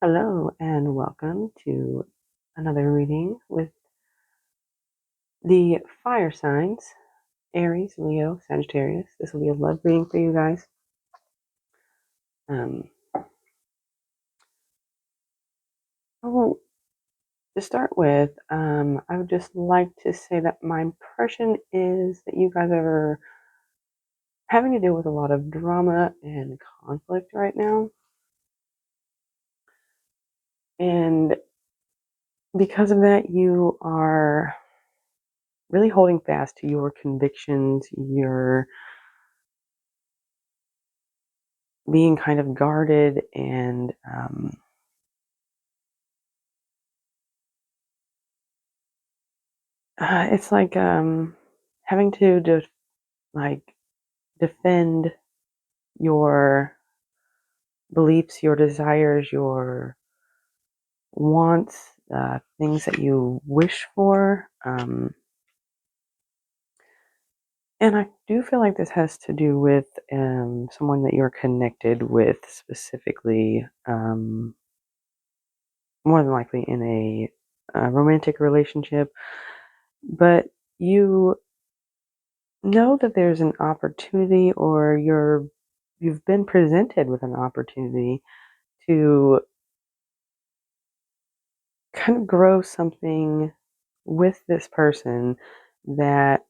Hello and welcome to another reading with the fire signs, Aries, Leo, Sagittarius. This will be a love reading for you guys. To start with, I would just like to say that my impression is that you guys are having to deal with a lot of drama and conflict right now. And because of that, you are really holding fast to your convictions. You're being kind of guarded and it's like having to defend your beliefs, your desires, your wants, things that you wish for. And I do feel like this has to do with someone that you're connected with specifically, more than likely in a romantic relationship. But you know that there's an opportunity, or you've been presented with an opportunity to kind of grow something with this person that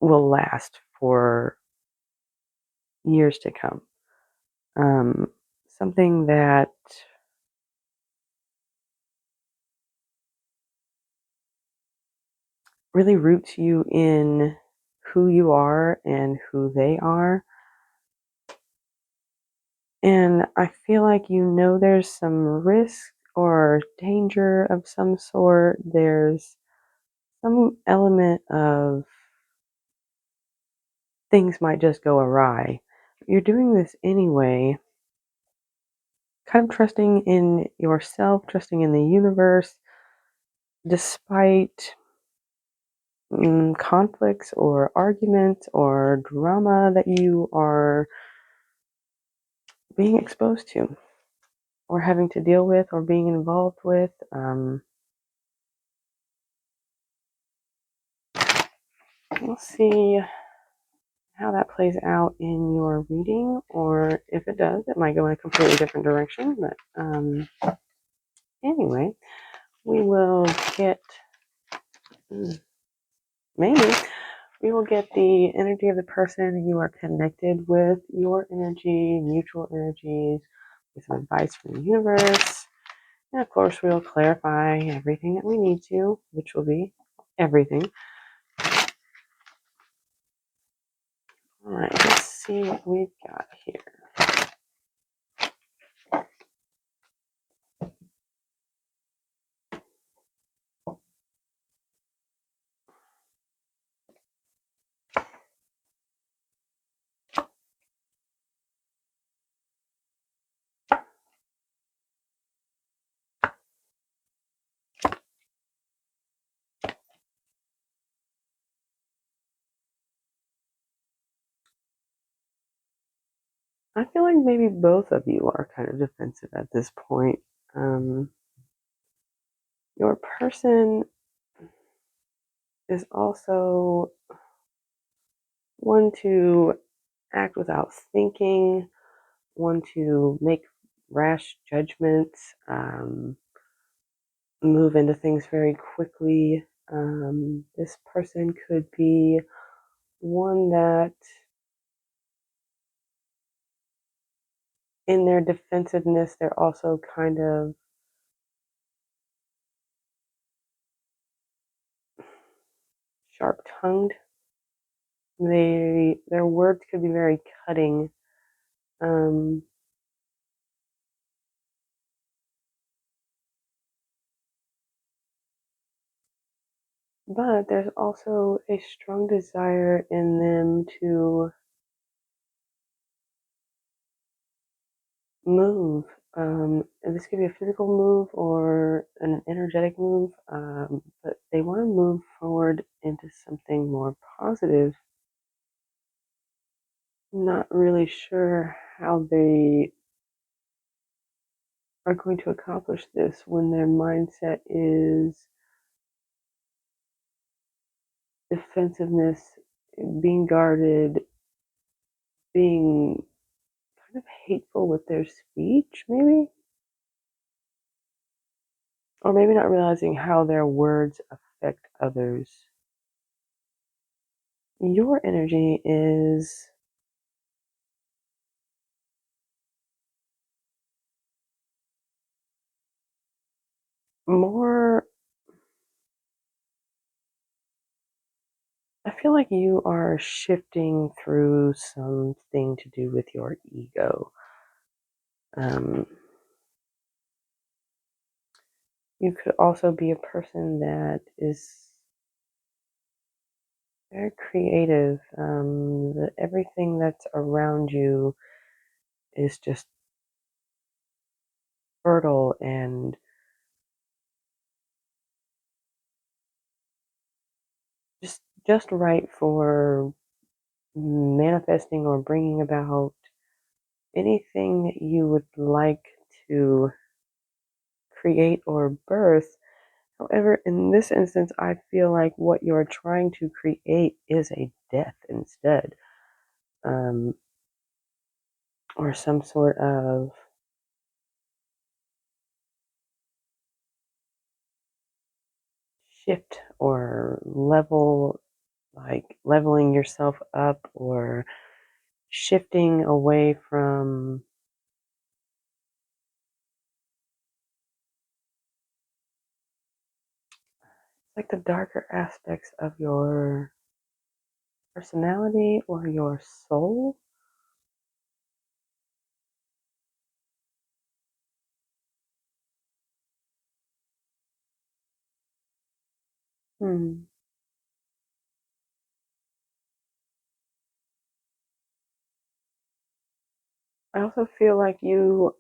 will last for years to come. Something that really roots you in who you are and who they are. And I feel like there's some risk or danger of some sort. There's some element of things might just go awry. You're doing this anyway, kind of trusting in yourself, trusting in the universe, despite conflicts or arguments or drama that you are being exposed to or having to deal with or being involved with. We'll see how that plays out in your reading, or if it does, it might go in a completely different direction. But anyway, we will get maybe we will get the energy of the person you are connected with, your energy, mutual energies, with some advice from the universe. And of course, we'll clarify everything that we need to, which will be everything. All right, let's see what we've got here. I feel like maybe both of you are kind of defensive at this point. Your person is also one to act without thinking, one to make rash judgments, move into things very quickly. This person could be one that, in their defensiveness, they're also kind of sharp-tongued. Their words could be very cutting. But there's also a strong desire in them to move. And this could be a physical move or an energetic move, but they want to move forward into something more positive. I'm not really sure how they are going to accomplish this when their mindset is defensiveness, being guarded, being kind of hateful with their speech, maybe? Or maybe not realizing how their words affect others. Your energy is more, I feel like you are shifting through something to do with your ego. You could also be a person that is very creative. Everything that's around you is just fertile and just right for manifesting or bringing about anything that you would like to create or birth. However, in this instance, I feel like what you're trying to create is a death instead, um, or some sort of shift or level, like leveling yourself up or shifting away from like the darker aspects of your personality or your soul. Hmm. I also feel like you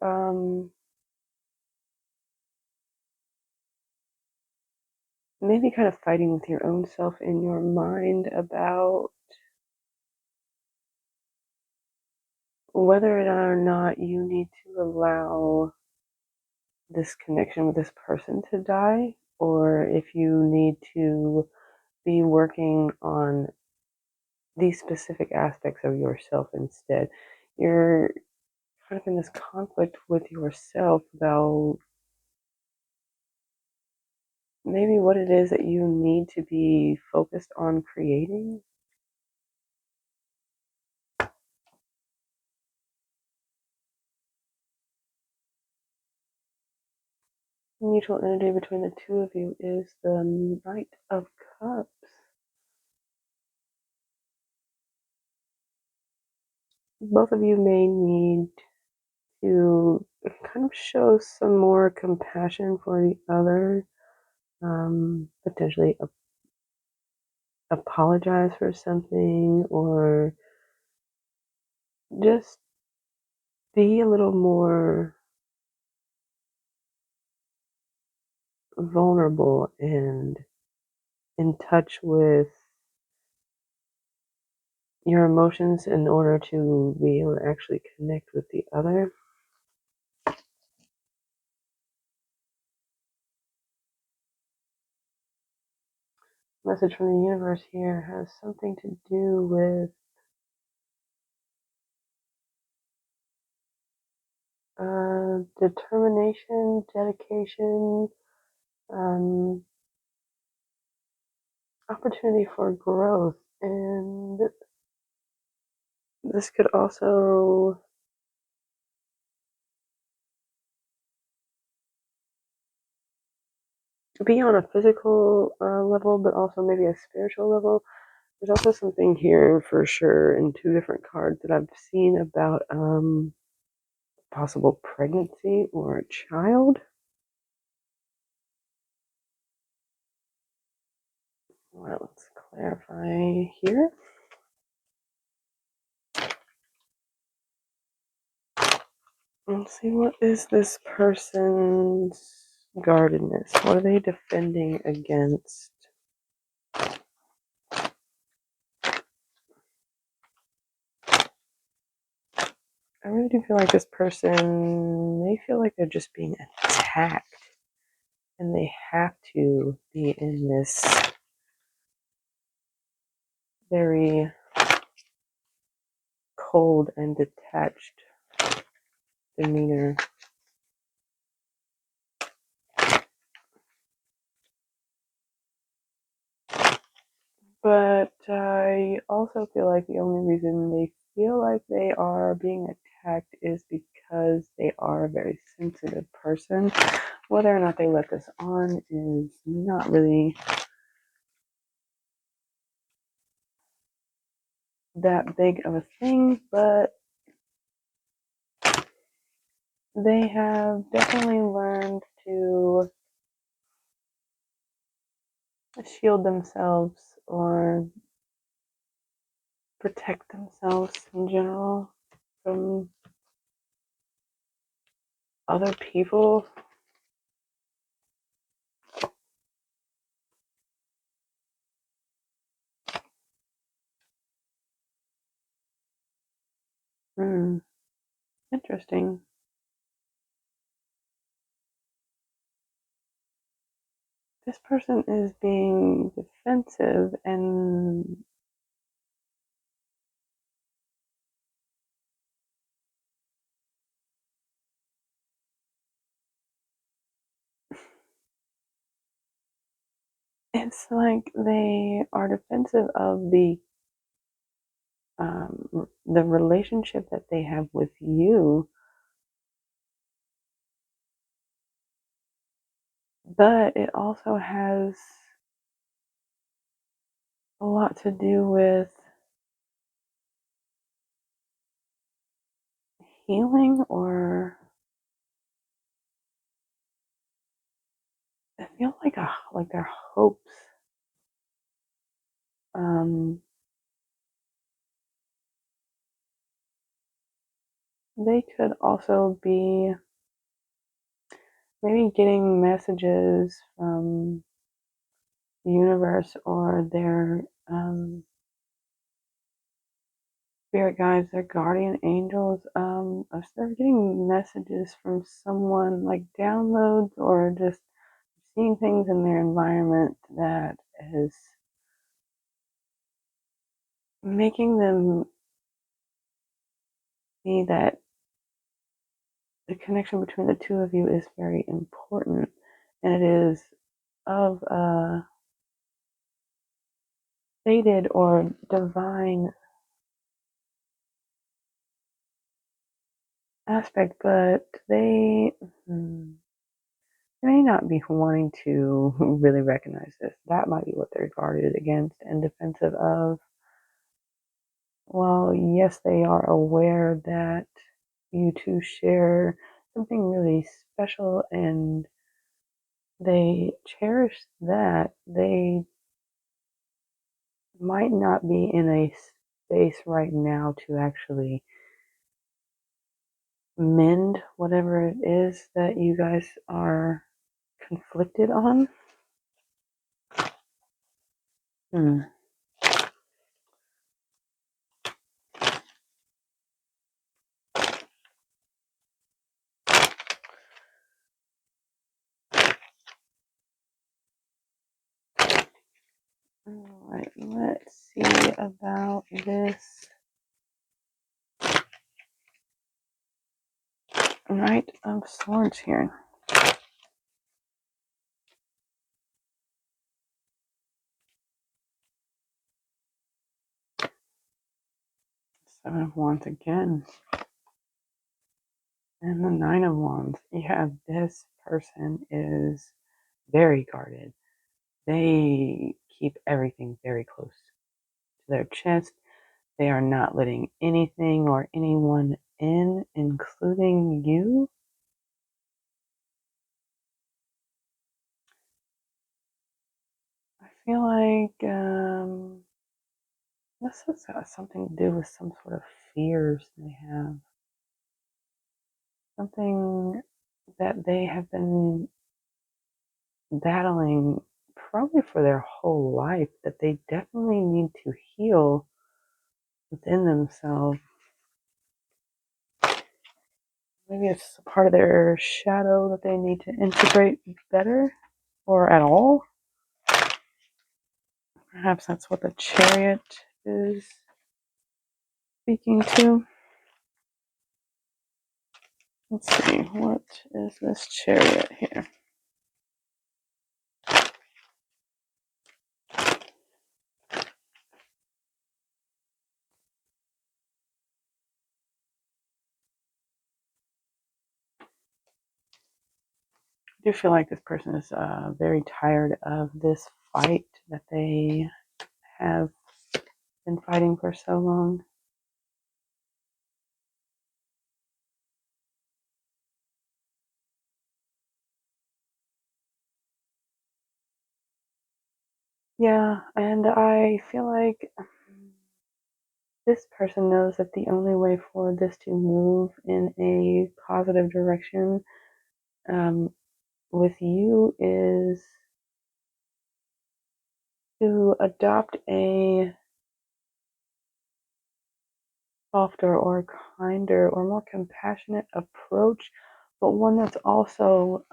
maybe kind of fighting with your own self in your mind about whether or not you need to allow this connection with this person to die, or if you need to be working on these specific aspects of yourself instead. You're kind of in this conflict with yourself about maybe what it is that you need to be focused on creating. Mutual energy between the two of you is the Knight of Cups. Both of you may need to kind of show some more compassion for the other, potentially apologize for something, or just be a little more vulnerable and in touch with your emotions in order to be able to actually connect with the other. Message from the universe here has something to do with determination, dedication, um, opportunity for growth, and this could also be on a physical level, but also maybe a spiritual level. There's also something here for sure in two different cards that I've seen about possible pregnancy or a child. Well, let's clarify here. Let's see, what is this person's guardedness? What are they defending against? I really do feel like this person, they feel like they're just being attacked. And they have to be in this very cold and detached demeanor. But I also feel like the only reason they feel like they are being attacked is because they are a very sensitive person. Whether or not they let this on is not really that big of a thing, but they have definitely learned to shield themselves or protect themselves in general from other people. Interesting. This person is being defensive, and it's like they are defensive of the relationship that they have with you, but it also has a lot to do with healing, or I feel like their hopes. They could also be maybe getting messages from the universe or their spirit guides, their guardian angels. If they're getting messages from someone, like downloads, or just seeing things in their environment that is making them see that the connection between the two of you is very important, and it is of a fated or divine aspect, but they may not be wanting to really recognize this. That might be what they're guarded against and defensive of. Well, yes, they are aware that you two share something really special, and they cherish that. They might not be in a space right now to actually mend whatever it is that you guys are conflicted on. Hmm. All right, let's see about this Knight of Swords here. Seven of Wands again. And the Nine of Wands. Yeah, this person is very guarded. They keep everything very close to their chest. They are not letting anything or anyone in, including you. I feel like this has got something to do with some sort of fears they have. Something that they have been battling probably for their whole life, that they definitely need to heal within themselves. Maybe it's a part of their shadow that they need to integrate better or at all. Perhaps that's what the Chariot is speaking to. Let's see, what is this Chariot here? I do feel like this person is very tired of this fight that they have been fighting for so long. Yeah, and I feel like this person knows that the only way for this to move in a positive direction with you is to adopt a softer or kinder or more compassionate approach, but one that's also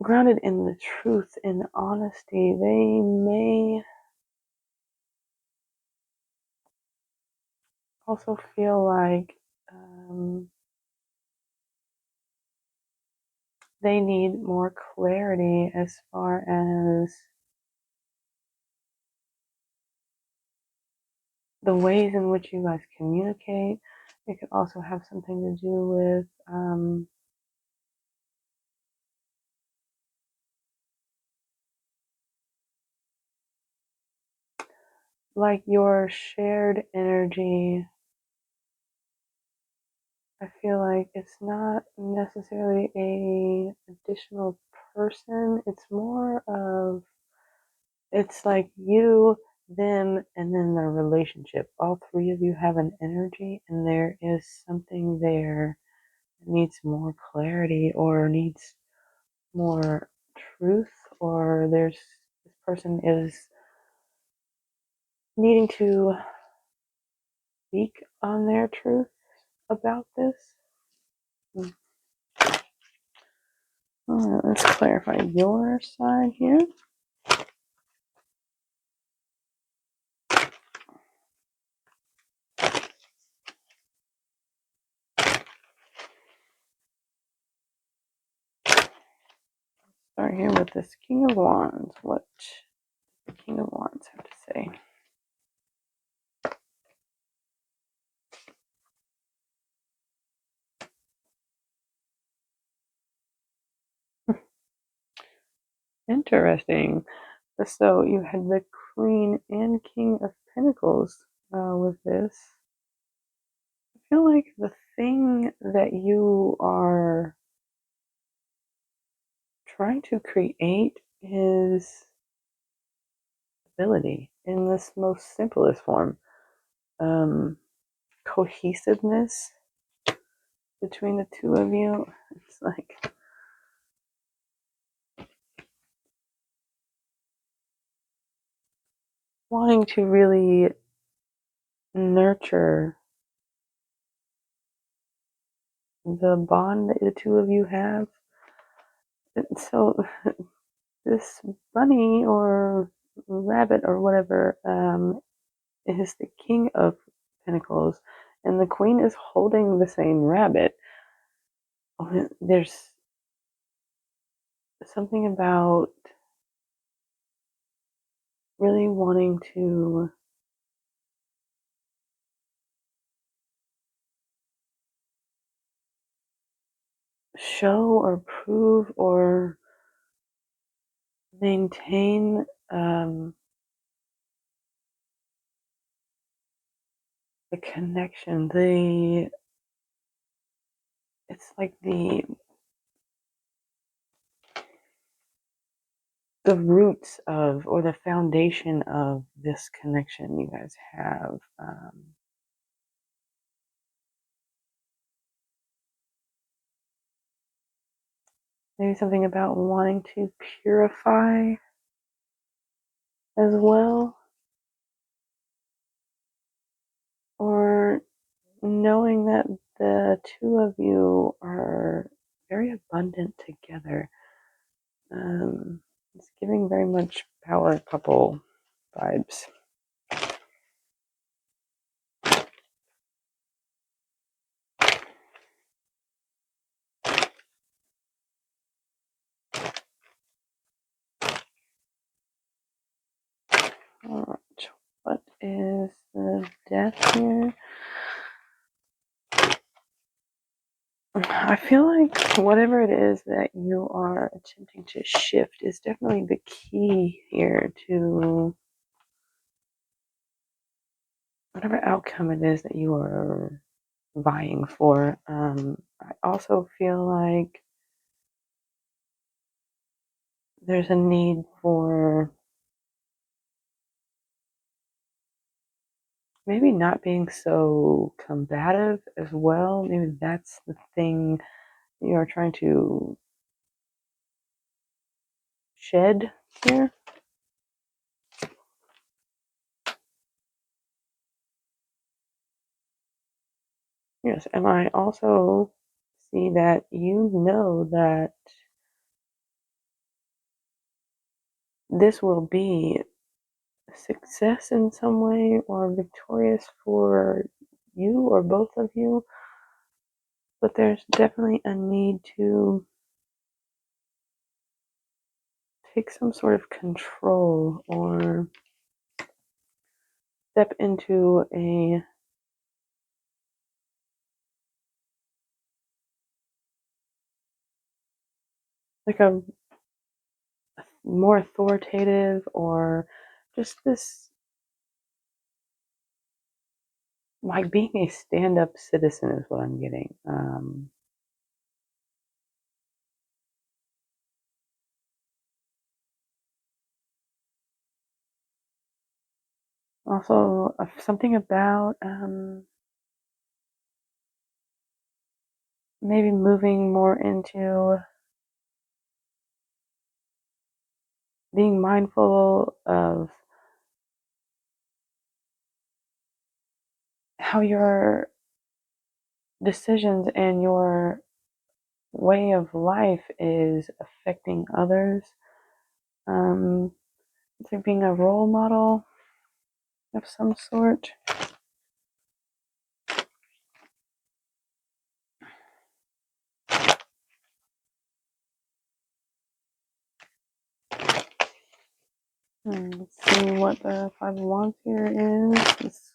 grounded in the truth and honesty. They may also feel like they need more clarity as far as the ways in which you guys communicate. It could also have something to do with like your shared energy. I feel like it's not necessarily a additional person. It's more of, it's like you, them, and then the relationship. All three of you have an energy, and there is something there that needs more clarity or needs more truth, or there's, this person is needing to speak on their truth about this. All right, let's clarify your side here. Start here with this King of Wands. What does the King of Wands have to say? Interesting. So you had the Queen and King of Pentacles with this. I feel like the thing that you are trying to create is stability in this most simplest form. Cohesiveness between the two of you. It's like wanting to really nurture the bond that the two of you have. So this bunny or rabbit or whatever is the King of Pentacles, and the Queen is holding the same rabbit. There's something about really wanting to show or prove or maintain the connection. It's like the roots of, or the foundation of this connection you guys have. Maybe something about wanting to purify as well. or knowing that the two of you are very abundant together. It's giving very much power couple vibes. Alright, what is the death here? I feel like whatever it is that you are attempting to shift is definitely the key here to whatever outcome it is that you are vying for. I also feel like there's a need for maybe not being so combative as well. Maybe that's the thing you are trying to shed here. Yes, and I also see that you know that this will be success in some way or victorious for you or both of you, but there's definitely a need to take some sort of control or step into a like a more authoritative or just this like being a stand-up citizen is what I'm getting. Also, something about maybe moving more into being mindful of how your decisions and your way of life is affecting others. It's like being a role model of some sort. Let's see what the Five of Wands here is. This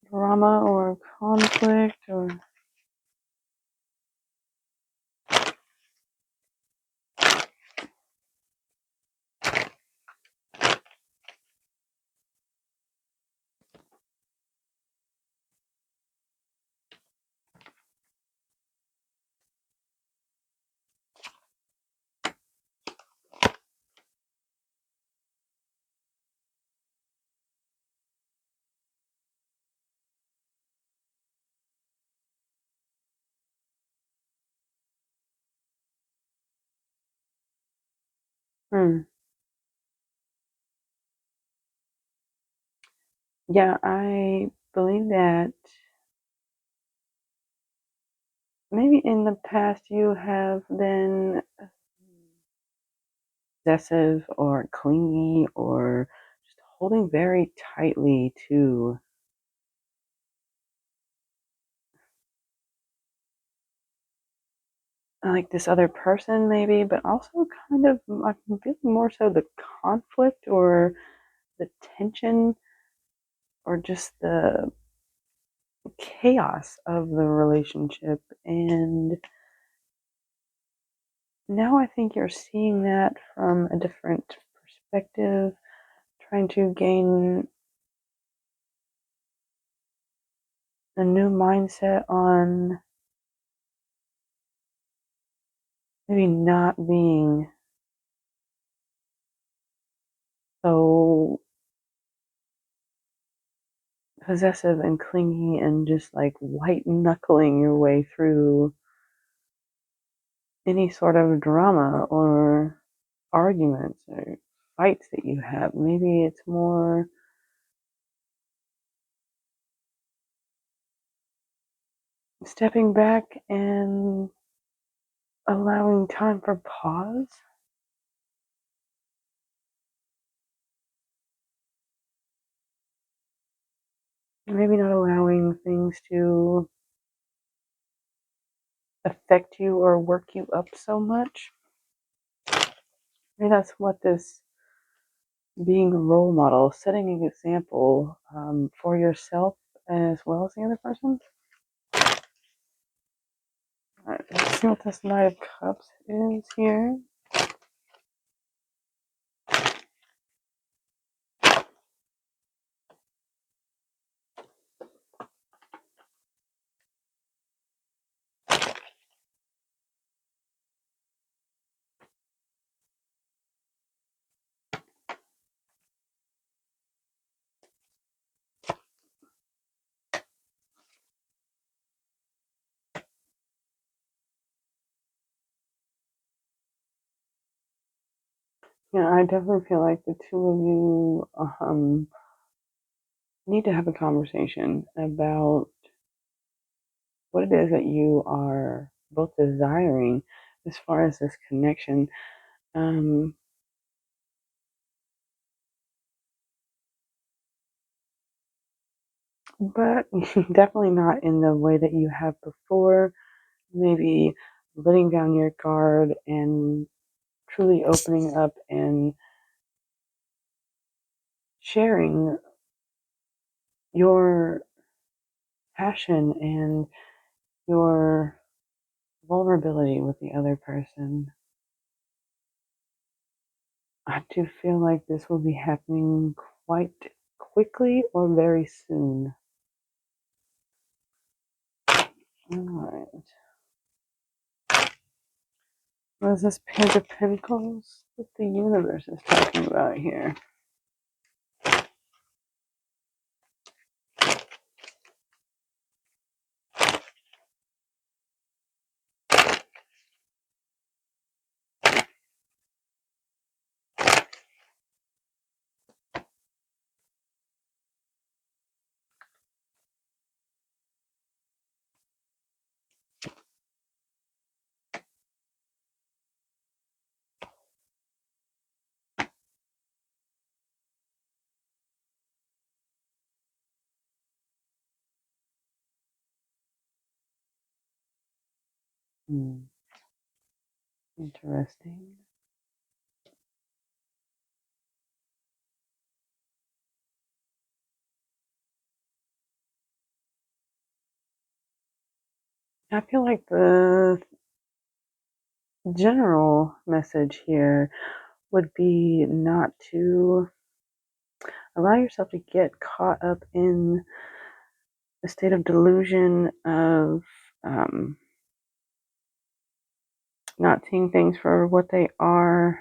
drama or conflict or yeah, I believe that maybe in the past you have been possessive or clingy or just holding very tightly to like this other person maybe, but also kind of I feel more so the conflict or the tension or just the chaos of the relationship. And now I think you're seeing that from a different perspective, trying to gain a new mindset on maybe not being so possessive and clingy and just like white knuckling your way through any sort of drama or arguments or fights that you have. Maybe it's more stepping back and allowing time for pause. Maybe not allowing things to affect you or work you up so much. Maybe that's what this being a role model, setting an example for yourself as well as the other person. All right, let's see what this Knight of Cups is here. Yeah, I definitely feel like the two of you need to have a conversation about what it is that you are both desiring as far as this connection. Um, but definitely not in the way that you have before. Maybe letting down your guard and truly opening up and sharing your passion and your vulnerability with the other person. I do feel like this will be happening quite quickly or very soon. All right. What is this Page of Pentacles that the universe is talking about here? Interesting. I feel like the general message here would be not to allow yourself to get caught up in a state of delusion of um, not seeing things for what they are,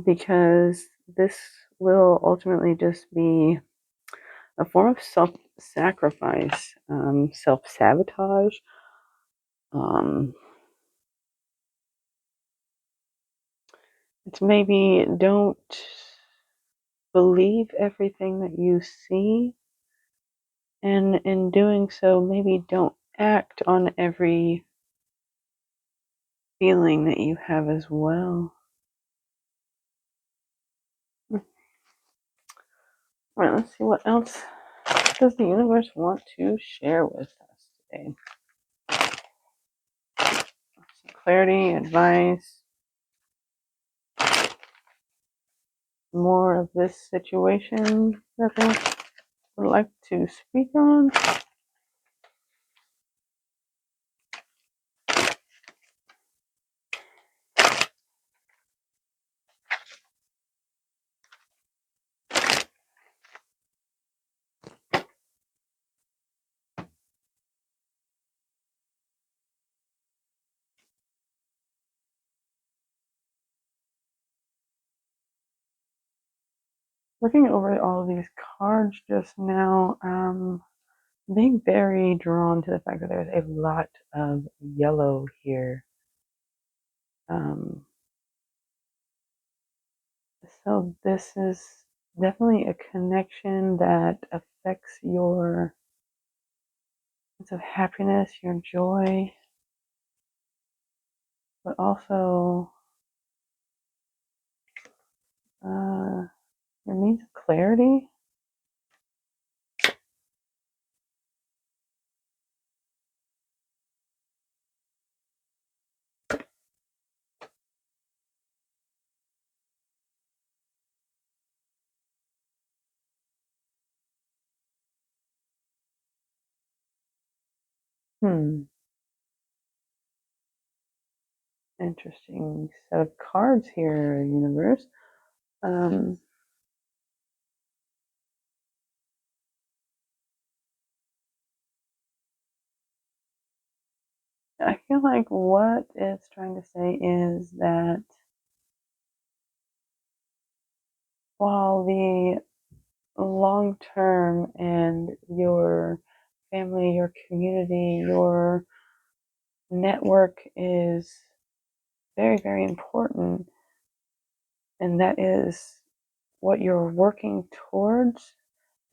because this will ultimately just be a form of self-sacrifice, self-sabotage. Um, it's maybe don't believe everything that you see, and in doing so, maybe don't act on every feeling that you have as well. All right, let's see what else does the universe want to share with us today. Some clarity, advice, more of this situation that they would like to speak on. Looking over all of these cards just now, being very drawn to the fact that there's a lot of yellow here. So this is definitely a connection that affects your sense of happiness, your joy, but also your means of clarity. Interesting set of cards here, universe. I feel like what it's trying to say is that while the long term and your family, your community, your network is very, very important, and that is what you're working towards.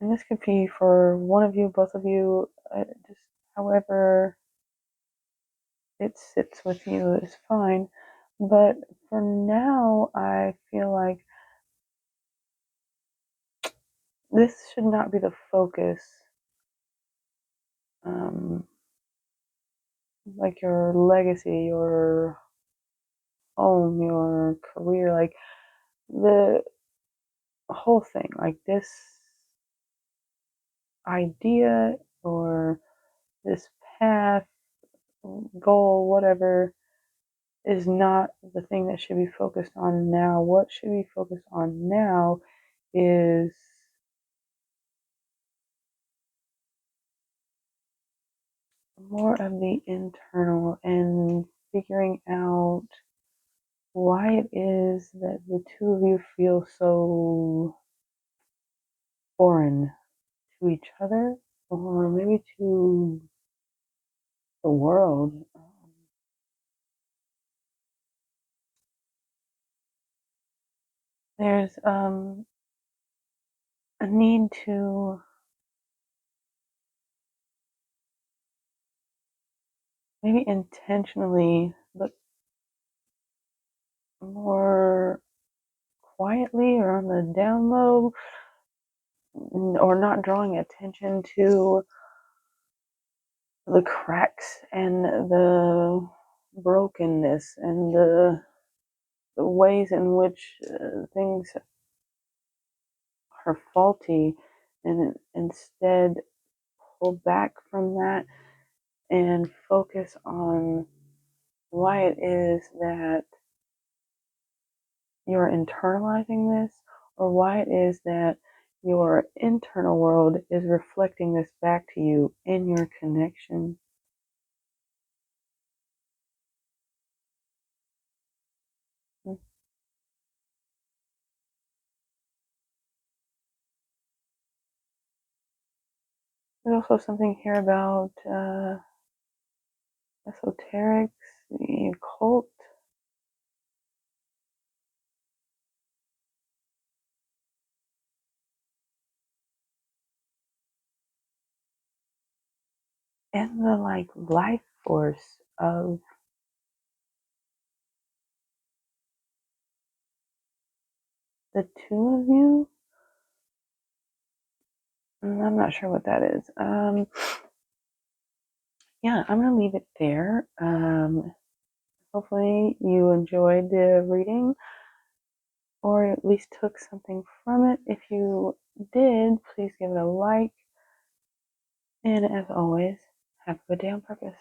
And this could be for one of you, both of you, just however it sits with you is fine. But for now, I feel like this should not be the focus. Like your legacy, your home, your career, like the whole thing, like this idea or this path, goal, whatever, is not the thing that should be focused on now. What should be focused on now is more of the internal and figuring out why it is that the two of you feel so foreign to each other or maybe to the world. There's a need to maybe intentionally, but more quietly or on the down low, or not drawing attention to the cracks and the brokenness and the ways in which things are faulty, and instead pull back from that and focus on why it is that you're internalizing this, or why it is that your internal world is reflecting this back to you in your connection. There's also something here about esoterics, the occult, and the like life force of the two of you. I'm not sure what that is. Yeah, I'm gonna leave it there. Hopefully you enjoyed the reading, or at least took something from it. If you did, please give it a like. And as always, have a good day on purpose.